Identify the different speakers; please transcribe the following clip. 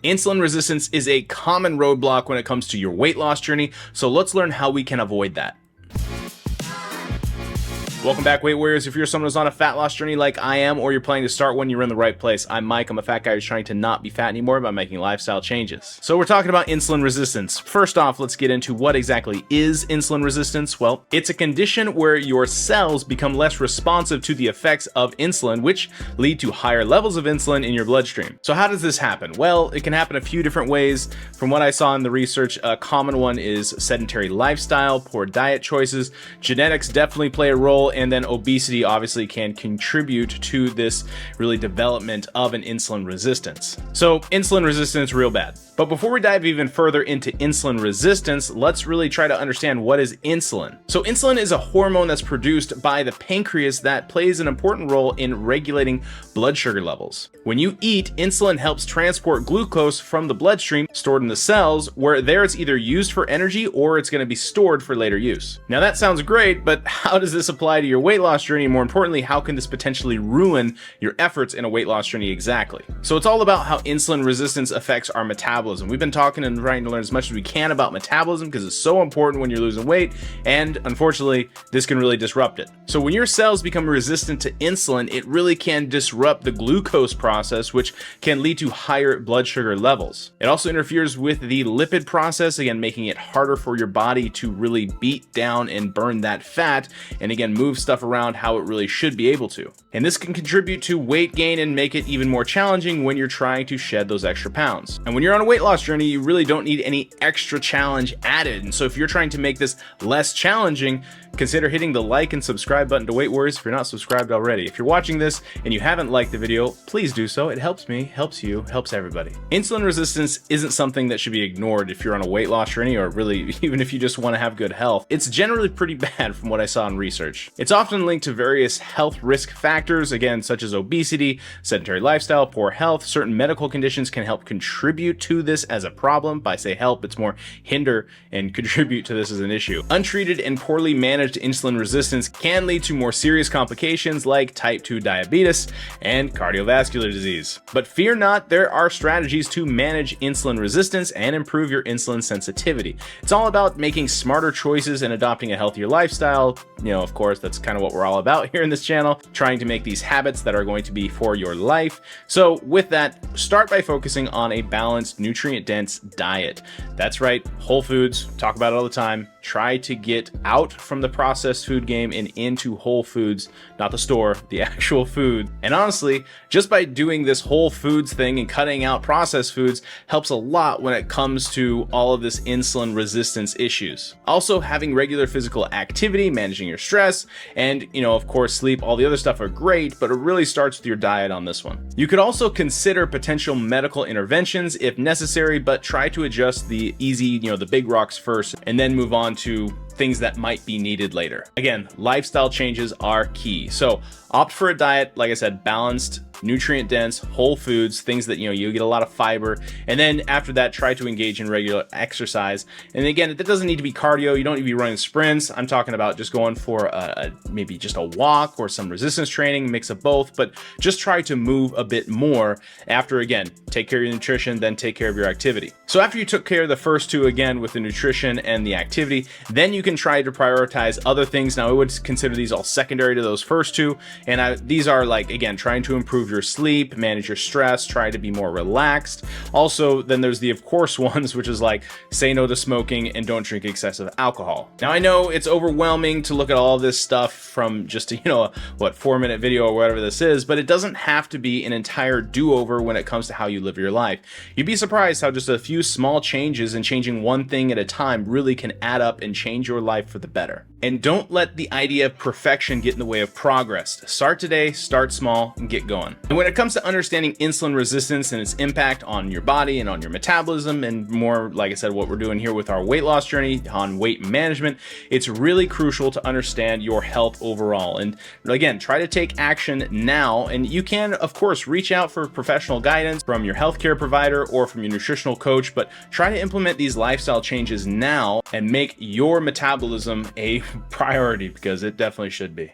Speaker 1: Insulin resistance is a common roadblock when it comes to your weight loss journey, so let's learn how we can avoid that. Welcome back, Weight Warriors. If you're someone who's on a fat loss journey like I am, or you're planning to start one, you're in the right place. I'm Mike. I'm a fat guy who's trying to not be fat anymore by making lifestyle changes. So we're talking about insulin resistance. First off, let's get into what exactly is insulin resistance. Well, it's a condition where your cells become less responsive to the effects of insulin, which lead to higher levels of insulin in your bloodstream. So how does this happen? Well, it can happen a few different ways. From what I saw in the research, a common one is sedentary lifestyle, poor diet choices. Genetics definitely play a role, and then obesity obviously can contribute to this really development of an insulin resistance. So insulin resistance, real bad. But before we dive even further into insulin resistance, let's really try to understand what is insulin. So insulin is a hormone that's produced by the pancreas that plays an important role in regulating blood sugar levels. When you eat, insulin helps transport glucose from the bloodstream, stored in the cells, where there it's either used for energy or it's going to be stored for later use. Now that sounds great, but how does this apply to your weight loss journey? More importantly, how can this potentially ruin your efforts in a weight loss journey exactly? So it's all about how insulin resistance affects our metabolism. We've been talking and trying to learn as much as we can about metabolism because it's so important when you're losing weight, and unfortunately, this can really disrupt it. So when your cells become resistant to insulin, it really can disrupt the glucose process, which can lead to higher blood sugar levels. It also interferes with the lipid process, again, making it harder for your body to really beat down and burn that fat, and again, move stuff around how it really should be able to. And this can contribute to weight gain and make it even more challenging when you're trying to shed those extra pounds. And when you're on a weight loss journey, you really don't need any extra challenge added. And so if you're trying to make this less challenging, consider hitting the like and subscribe button to Weight Warriors if you're not subscribed already. If you're watching this and you haven't liked the video, please do so. It helps me, helps you, helps everybody. Insulin resistance isn't something that should be ignored if you're on a weight loss journey, or really even if you just want to have good health. It's generally pretty bad from what I saw in research. It's often linked to various health risk factors, again, such as obesity, sedentary lifestyle, poor health. Certain medical conditions can help contribute to this as a problem. By say help, it's more hinder and contribute to this as an issue. Untreated and poorly managed insulin resistance can lead to more serious complications like type 2 diabetes and cardiovascular disease. But fear not, there are strategies to manage insulin resistance and improve your insulin sensitivity. It's all about making smarter choices and adopting a healthier lifestyle. You know, of course, that's kind of what we're all about here in this channel, trying to make these habits that are going to be for your life. So with that, start by focusing on a balanced, nutrient-dense diet. That's right, whole foods, talk about it all the time. Try to get out from the processed food game and into whole foods, not the store, the actual food. And honestly, just by doing this whole foods thing and cutting out processed foods helps a lot when it comes to all of this insulin resistance issues. Also, having regular physical activity, managing your stress, and, you know, of course, sleep, all the other stuff are great, but it really starts with your diet on this one. You could also consider potential medical interventions if necessary, but try to adjust the easy, you know, the big rocks first, and then move on to things that might be needed later. Again, lifestyle changes are key. So opt for a diet, like I said, balanced, nutrient dense, whole foods, things that, you know, you get a lot of fiber. And then after that, try to engage in regular exercise. And again, that doesn't need to be cardio. You don't need to be running sprints. I'm talking about just going for maybe just a walk or some resistance training, mix of both, but just try to move a bit more after, again, take care of your nutrition, then take care of your activity. So after you took care of the first two, again, with the nutrition and the activity, then you can try to prioritize other things. Now I would consider these all secondary to those first two. And these are like, again, trying to improve your sleep, manage your stress, try to be more relaxed. Also, then there's the of course ones, which is like say no to smoking and don't drink excessive alcohol. Now I know it's overwhelming to look at all this stuff from just a, you know, what, 4-minute video or whatever this is, but it doesn't have to be an entire do-over when it comes to how you live your life. You'd be surprised how just a few small changes and changing one thing at a time really can add up and change your life for the better. And don't let the idea of perfection get in the way of progress. Start today, start small, and get going. And when it comes to understanding insulin resistance and its impact on your body and on your metabolism, and more, like I said, what we're doing here with our weight loss journey on weight management, it's really crucial to understand your health overall. And again, try to take action now. And you can, of course, reach out for professional guidance from your healthcare provider or from your nutritional coach, but try to implement these lifestyle changes now and make your metabolism a priority, because it definitely should be.